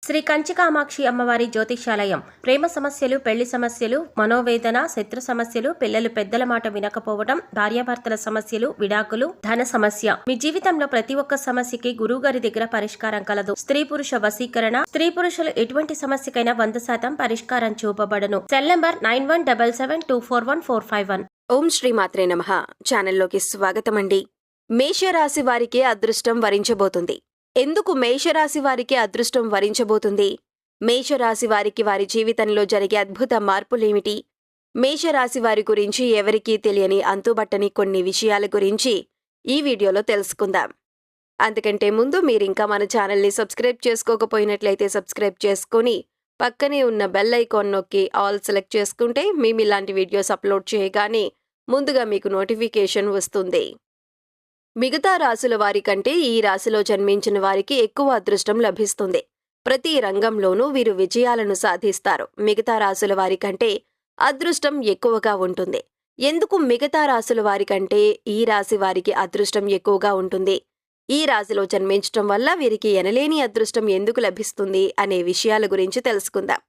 శ్రీ కంచికామాక్షి అమ్మవారి జ్యోతిష్యాలయం. ప్రేమ సమస్యలు, పెళ్లి సమస్యలు, మనోవేదన, శత్రు సమస్యలు, పిల్లలు పెద్దల మాట వినకపోవడం, భార్యాభర్తల సమస్యలు, విడాకులు, ధన సమస్య. మీ జీవితంలో ప్రతి ఒక్క సమస్యకి గురువుగారి దగ్గర పరిష్కారం కలదు. స్త్రీ పురుష వశీకరణ, స్త్రీ పురుషులు ఎటువంటి సమస్యకైనా 100% పరిష్కారం చూపబడను. Cell number 9177241451. ఓం శ్రీ మాత్రే నమః. ఛానల్లోకి స్వాగతం అండి. మేషరాశి వారికి అదృష్టం వరించబోతుంది. ఎందుకు మేషరాశి వారికి అదృష్టం వరించబోతుంది? మేషరాశి వారికి వారి జీవితంలో జరిగే అద్భుత మార్పులేమిటి? మేషరాశి వారి గురించి ఎవరికీ తెలియని అంతుబట్టని కొన్ని విషయాల గురించి ఈ వీడియోలో తెలుసుకుందాం. అందుకంటే ముందు మీరింకా మన ఛానల్ని సబ్స్క్రైబ్ చేసుకోకపోయినట్లయితే సబ్స్క్రైబ్ చేసుకొని పక్కనే ఉన్న బెల్ ఐకాన్ నొక్కి ఆల్ సెలెక్ట్ చేసుకుంటే మేము ఇలాంటి వీడియోస్ అప్లోడ్ చేయగానే ముందుగా మీకు నోటిఫికేషన్ వస్తుంది. మిగతా రాశుల వారి కంటే ఈ రాశిలో జన్మించిన వారికి ఎక్కువ అదృష్టం లభిస్తుంది. ప్రతి రంగంలోనూ వీరు విజయాలను సాధిస్తారు. మిగతా రాశుల వారి కంటే అదృష్టం ఎక్కువగా ఉంటుంది. ఎందుకు మిగతా రాశుల వారి కంటే ఈ రాశి వారికి అదృష్టం ఎక్కువగా ఉంటుంది? ఈ రాశిలో జన్మించటం వల్ల వీరికి ఎనలేని అదృష్టం ఎందుకు లభిస్తుంది అనే విషయాల గురించి తెలుసుకుందాం.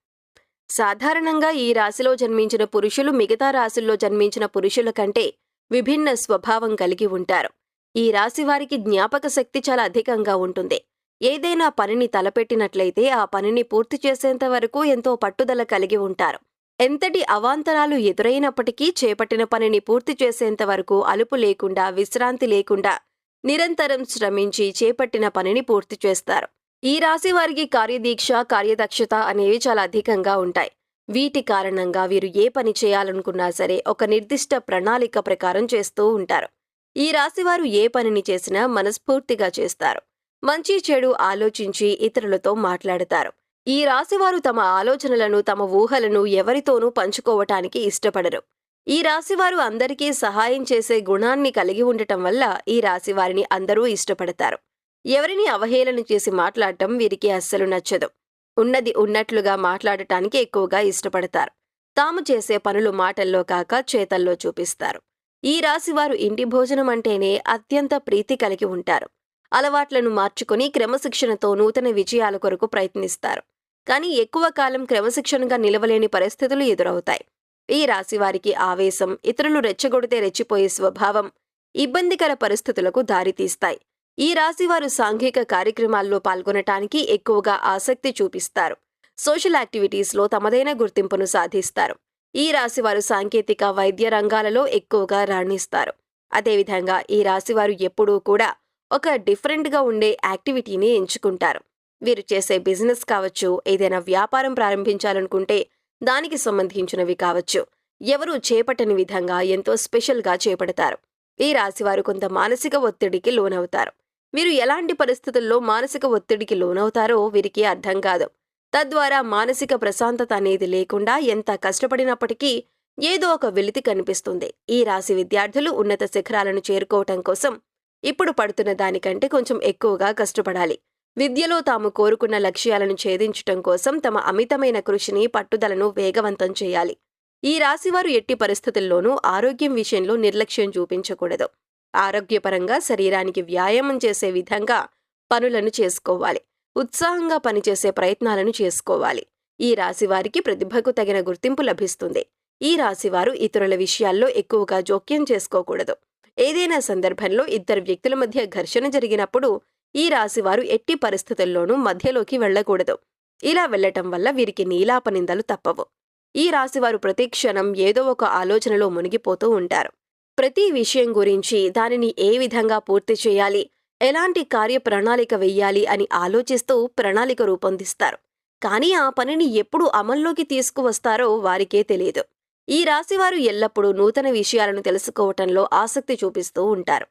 సాధారణంగా ఈ రాశిలో జన్మించిన పురుషులు మిగతా రాశుల్లో జన్మించిన పురుషుల కంటే విభిన్న స్వభావం కలిగి ఉంటారు. ఈ రాశి వారికి జ్ఞాపక శక్తి చాలా అధికంగా ఉంటుంది. ఏదైనా పనిని తలపెట్టినట్లయితే ఆ పనిని పూర్తి చేసేంత వరకు ఎంతో పట్టుదల కలిగి ఉంటారు. ఎంతటి అవాంతరాలు ఎదురైనప్పటికీ చేపట్టిన పనిని పూర్తి చేసేంత వరకు అలుపు లేకుండా, విశ్రాంతి లేకుండా నిరంతరం శ్రమించి చేపట్టిన పనిని పూర్తి చేస్తారు. ఈ రాశి వారికి కార్యదీక్ష, కార్యదక్షత అనేవి చాలా అధికంగా ఉంటాయి. వీటి కారణంగా వీరు ఏ పని చేయాలనుకున్నా సరే ఒక నిర్దిష్ట ప్రణాళిక ప్రకారం చేస్తూ ఉంటారు. ఈ రాశివారు ఏ పనిని చేసినా మనస్ఫూర్తిగా చేస్తారు. మంచి చెడు ఆలోచించి ఇతరులతో మాట్లాడతారు. ఈ రాశివారు తమ ఆలోచనలను, తమ ఊహలను ఎవరితోనూ పంచుకోవటానికి ఇష్టపడరు. ఈ రాశివారు అందరికీ సహాయం చేసే గుణాన్ని కలిగి ఉండటం వల్ల ఈ రాశివారిని అందరూ ఇష్టపడతారు. ఎవరిని అవహేళన చేసి మాట్లాడటం వీరికి అస్సలు నచ్చదు. ఉన్నది ఉన్నట్లుగా మాట్లాడటానికి ఎక్కువగా ఇష్టపడతారు. తాము చేసే పనులు మాటల్లో కాక చేతల్లో చూపిస్తారు. ఈ రాశివారు ఇంటి భోజనం అంటేనే అత్యంత ప్రీతి కలిగి ఉంటారు. అలవాట్లను మార్చుకుని క్రమశిక్షణతో నూతన విజయాల కొరకు ప్రయత్నిస్తారు. కానీ ఎక్కువ కాలం క్రమశిక్షణగా నిలవలేని పరిస్థితులు ఎదురవుతాయి. ఈ రాశివారికి ఆవేశం, ఇతరులు రెచ్చగొడితే రెచ్చిపోయే స్వభావం ఇబ్బందికర పరిస్థితులకు దారితీస్తాయి. ఈ రాశివారు సాంఘిక కార్యక్రమాల్లో పాల్గొనటానికి ఎక్కువగా ఆసక్తి చూపిస్తారు. సోషల్ యాక్టివిటీస్లో తమదైన గుర్తింపును సాధిస్తారు. ఈ రాశివారు సాంకేతిక, వైద్య రంగాలలో ఎక్కువగా రాణిస్తారు. అదేవిధంగా ఈ రాశివారు ఎప్పుడూ కూడా ఒక డిఫరెంట్గా ఉండే యాక్టివిటీని ఎంచుకుంటారు. వీరు చేసే బిజినెస్ కావచ్చు, ఏదైనా వ్యాపారం ప్రారంభించాలనుకుంటే దానికి సంబంధించినవి కావచ్చు, ఎవరూ చేపట్టని విధంగా ఎంతో స్పెషల్గా చేపడతారు. ఈ రాశివారు కొంత మానసిక ఒత్తిడికి లోనవుతారు. వీరు ఎలాంటి పరిస్థితుల్లో మానసిక ఒత్తిడికి లోనవుతారో వీరికి అర్థం కాదు. తద్వారా మానసిక ప్రశాంతత అనేది లేకుండా ఎంత కష్టపడినప్పటికీ ఏదో ఒక వెలితి కనిపిస్తుంది. ఈ రాశి విద్యార్థులు ఉన్నత శిఖరాలను చేరుకోవటం కోసం ఇప్పుడు పడుతున్న దానికంటే కొంచెం ఎక్కువగా కష్టపడాలి. విద్యలో తాము కోరుకున్న లక్ష్యాలను ఛేదించటం కోసం తమ అమితమైన కృషిని, పట్టుదలను వేగవంతం చేయాలి. ఈ రాశివారు ఎట్టి పరిస్థితుల్లోనూ ఆరోగ్యం విషయంలో నిర్లక్ష్యం చూపించకూడదు. ఆరోగ్యపరంగా శరీరానికి వ్యాయామం చేసే విధంగా పనులను చేసుకోవాలి. ఉత్సాహంగా పనిచేసే ప్రయత్నాలను చేసుకోవాలి. ఈ రాశివారికి ప్రతిభకు తగిన గుర్తింపు లభిస్తుంది. ఈ రాశివారు ఇతరుల విషయాల్లో ఎక్కువగా జోక్యం చేసుకోకూడదు. ఏదైనా సందర్భంలో ఇద్దరు వ్యక్తుల మధ్య ఘర్షణ జరిగినప్పుడు ఈ రాశివారు ఎట్టి పరిస్థితుల్లోనూ మధ్యలోకి వెళ్లకూడదు. ఇలా వెళ్లటం వల్ల వీరికి నీలాపనిందలు తప్పవు. ఈ రాశివారు ప్రతి క్షణం ఏదో ఒక ఆలోచనలో మునిగిపోతూ ఉంటారు. ప్రతి విషయం గురించి దానిని ఏ విధంగా పూర్తి చేయాలి, ఎలాంటి కార్యప్రణాళిక వెయ్యాలి అని ఆలోచిస్తూ ప్రణాళిక రూపొందిస్తారు. కానీ ఆ పనిని ఎప్పుడు అమల్లోకి తీసుకువస్తారో వారికే తెలియదు. ఈ రాశివారు ఎల్లప్పుడూ నూతన విషయాలను తెలుసుకోవటంలో ఆసక్తి చూపిస్తూ ఉంటారు.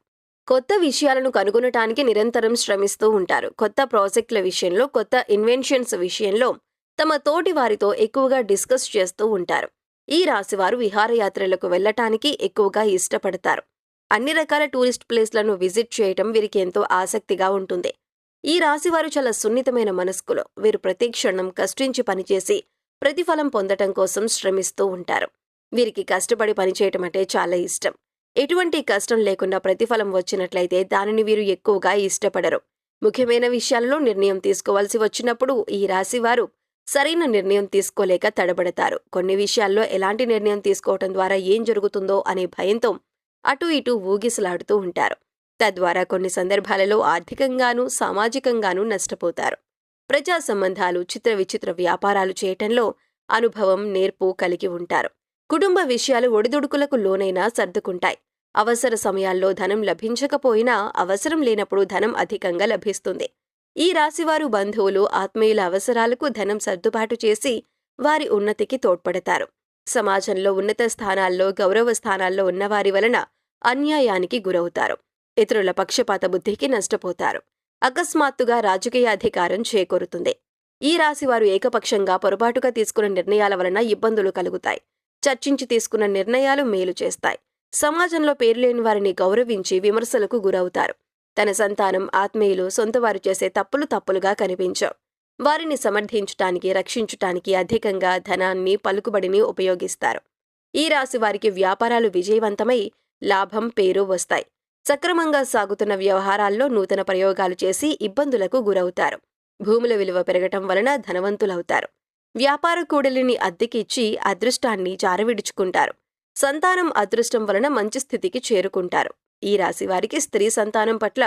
కొత్త విషయాలను కనుగొనటానికి నిరంతరం శ్రమిస్తూ ఉంటారు. కొత్త ప్రాజెక్టుల విషయంలో, కొత్త ఇన్వెన్షన్స్ విషయంలో తమ తోటి వారితో ఎక్కువగా డిస్కస్ చేస్తూ ఉంటారు. ఈ రాశివారు విహారయాత్రలకు వెళ్లటానికి ఎక్కువగా ఇష్టపడతారు. అన్ని రకాల టూరిస్ట్ ప్లేస్లను విజిట్ చేయటం వీరికి ఎంతో ఆసక్తిగా ఉంటుంది. ఈ రాశివారు చాలా సున్నితమైన మనస్కులు. వీరు ప్రతి క్షణం కష్టించి పనిచేసి ప్రతిఫలం పొందటం కోసం శ్రమిస్తూ ఉంటారు. వీరికి కష్టపడి పనిచేయటం అంటే చాలా ఇష్టం. ఎటువంటి కష్టం లేకుండా ప్రతిఫలం వచ్చినట్లయితే దానిని వీరు ఎక్కువగా ఇష్టపడరు. ముఖ్యమైన విషయాలలో నిర్ణయం తీసుకోవాల్సి వచ్చినప్పుడు ఈ రాశివారు సరైన నిర్ణయం తీసుకోలేక తడబడతారు. కొన్ని విషయాల్లో ఎలాంటి నిర్ణయం తీసుకోవటం ద్వారా ఏం జరుగుతుందో అనే భయంతో అటు ఇటు ఊగిసలాడుతూ ఉంటారు. తద్వారా కొన్ని సందర్భాలలో ఆర్థికంగానూ సామాజికంగానూ నష్టపోతారు. ప్రజా సంబంధాలు, చిత్ర విచిత్ర వ్యాపారాలు చేయటంలో అనుభవం, నేర్పు కలిగి ఉంటారు. కుటుంబ విషయాలు ఒడిదుడుకులకు లోనైనా సర్దుకుంటాయి. అవసర సమయాల్లో ధనం లభించకపోయినా అవసరం లేనప్పుడు ధనం అధికంగా లభిస్తుంది. ఈ రాశివారు బంధువులు, ఆత్మీయుల అవసరాలకు ధనం సర్దుబాటు చేసి వారి ఉన్నతికి తోడ్పడతారు. సమాజంలో ఉన్నత స్థానాల్లో, గౌరవ స్థానాల్లో ఉన్నవారి వలన అన్యాయానికి గురవుతారు. ఇతరుల పక్షపాత బుద్ధికి నష్టపోతారు. అకస్మాత్తుగా రాజకీయ అధికారం చేకూరుతుంది. ఈ రాశివారు ఏకపక్షంగా పొరపాటుగా తీసుకున్న నిర్ణయాల వలన ఇబ్బందులు కలుగుతాయి. చర్చించి తీసుకున్న నిర్ణయాలు మేలు చేస్తాయి. సమాజంలో పేరులేని వారిని గౌరవించి విమర్శలకు గురవుతారు. తన సంతానం, ఆత్మీయులు, సొంతవారు చేసే తప్పులుగా కనిపించవు. వారిని సమర్థించటానికి, రక్షించటానికి అధికంగా ధనాన్ని, పలుకుబడిని ఉపయోగిస్తారు. ఈ రాశి వారికి వ్యాపారాలు విజయవంతమై లాభం, పేరు వస్తాయి. సక్రమంగా సాగుతున్న వ్యవహారాల్లో నూతన ప్రయోగాలు చేసి ఇబ్బందులకు గురవుతారు. భూముల విలువ పెరగటం వలన ధనవంతులవుతారు. వ్యాపార కూడలిని అద్దెకిచ్చి అదృష్టాన్ని జారవిడుచుకుంటారు. సంతానం అదృష్టం వలన మంచి స్థితికి చేరుకుంటారు. ఈ రాశివారికి స్త్రీ సంతానం పట్ల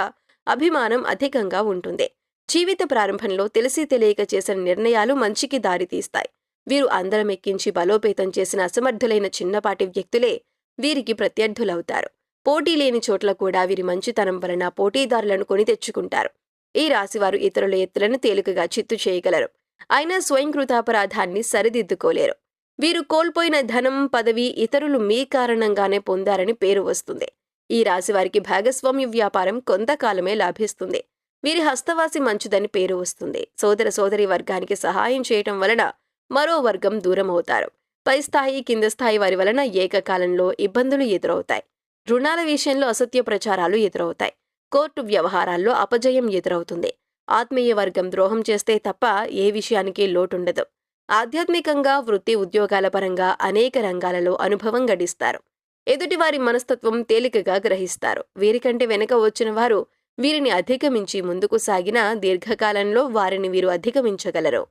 అభిమానం అధికంగా ఉంటుంది. జీవిత ప్రారంభంలో తెలిసి తెలియక చేసిన నిర్ణయాలు మంచికి దారితీస్తాయి. వీరు అందరం ఎక్కించి బలోపేతం చేసిన అసమర్థులైన చిన్నపాటి వ్యక్తులే వీరికి ప్రత్యర్థులవుతారు. పోటీ లేని చోట్ల కూడా వీరి మంచితనం వలన పోటీదారులను కొని తెచ్చుకుంటారు. ఈ రాశివారు ఇతరుల ఎత్తులను తేలికగా చిత్తు చేయగలరు. అయినా స్వయంకృతాపరాధాన్ని సరిదిద్దుకోలేరు. వీరు కోల్పోయిన ధనం, పదవి ఇతరులు మీ కారణంగానే పొందారని పేరు వస్తుంది. ఈ రాశివారికి భాగస్వామ్య వ్యాపారం కొంతకాలమే లాభిస్తుంది. వీరి హస్తవాసి మంచిదని పేరు వస్తుంది. సోదర సోదరి వర్గానికి సహాయం చేయటం వలన మరో వర్గం దూరమవుతారు. పై స్థాయి, కింద స్థాయి వారి వలన ఏకకాలంలో ఇబ్బందులు ఎదురవుతాయి. రుణాల విషయంలో అసత్య ప్రచారాలు ఎదురవుతాయి. కోర్టు వ్యవహారాల్లో అపజయం ఎదురవుతుంది. ఆత్మీయ వర్గం ద్రోహం చేస్తే తప్ప ఏ విషయానికి లోటుండదు. ఆధ్యాత్మికంగా, వృత్తి ఉద్యోగాల పరంగా అనేక రంగాలలో అనుభవం గడిస్తారు. ఎదుటివారి మనస్తత్వం తేలికగా గ్రహిస్తారు. వీరికంటే వెనక వచ్చిన వారు వీరిని అధిగమించి ముందుకు సాగినా దీర్ఘకాలంలో వారిని వీరు అధిగమించగలరు.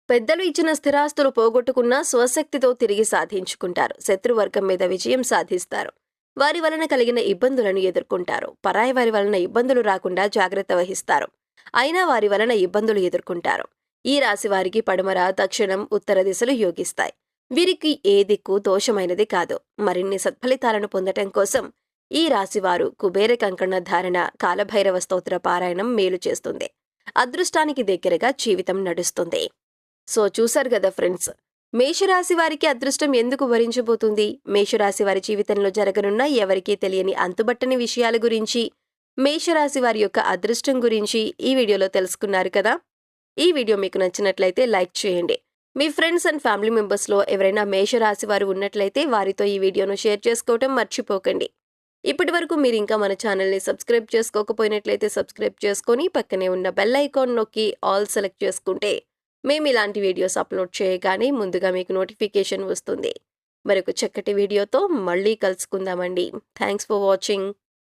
పెద్దలు ఇచ్చిన స్థిరాస్తులు పోగొట్టుకున్నా స్వశక్తితో తిరిగి సాధించుకుంటారు. శత్రువర్గం మీద విజయం సాధిస్తారు. వారి వలన కలిగిన ఇబ్బందులను ఎదుర్కొంటారు. పరాయి వారి వలన ఇబ్బందులు రాకుండా జాగ్రత్త వహిస్తారు. అయినా వారి వలన ఇబ్బందులు ఎదుర్కొంటారు. ఈ రాశి వారికి పడమర, దక్షిణం, ఉత్తర దిశలు యోగిస్తాయి. వీరికి ఏ దిక్కు దోషమైనది కాదు. మరిన్ని సత్ఫలితాలను పొందటం కోసం ఈ రాశివారు కుబేర కంకణ ధారణ, కాలభైరవ స్తోత్ర పారాయణం మేలు చేస్తుంది. అదృష్టానికి దగ్గరగా జీవితం నడుస్తుంది. సో చూశారు కదా ఫ్రెండ్స్, మేషరాశి వారికి అదృష్టం ఎందుకు వరించబోతుంది, మేషరాశి వారి జీవితంలో జరగనున్న ఎవరికీ తెలియని అంతుబట్టని విషయాల గురించి, మేషరాశి వారి యొక్క అదృష్టం గురించి ఈ వీడియోలో తెలుసుకున్నారు కదా. ఈ వీడియో మీకు నచ్చినట్లయితే లైక్ చేయండి. మీ ఫ్రెండ్స్ అండ్ ఫ్యామిలీ మెంబర్స్లో ఎవరైనా మేషరాశి వారు ఉన్నట్లయితే వారితో ఈ వీడియోను షేర్ చేసుకోవటం మర్చిపోకండి. ఇప్పటి వరకు మీరు ఇంకా మన ఛానల్ని సబ్స్క్రైబ్ చేసుకోకపోయినట్లయితే సబ్స్క్రైబ్ చేసుకొని పక్కనే ఉన్న బెల్ ఐకాన్ నొక్కి ఆల్ సెలెక్ట్ చేసుకుంటే మేము ఇలాంటి వీడియోస్ అప్లోడ్ చేయగానే ముందుగా మీకు నోటిఫికేషన్ వస్తుంది. మరొక చక్కటి వీడియోతో మళ్ళీ కలుసుకుందామండి. Thanks for watching.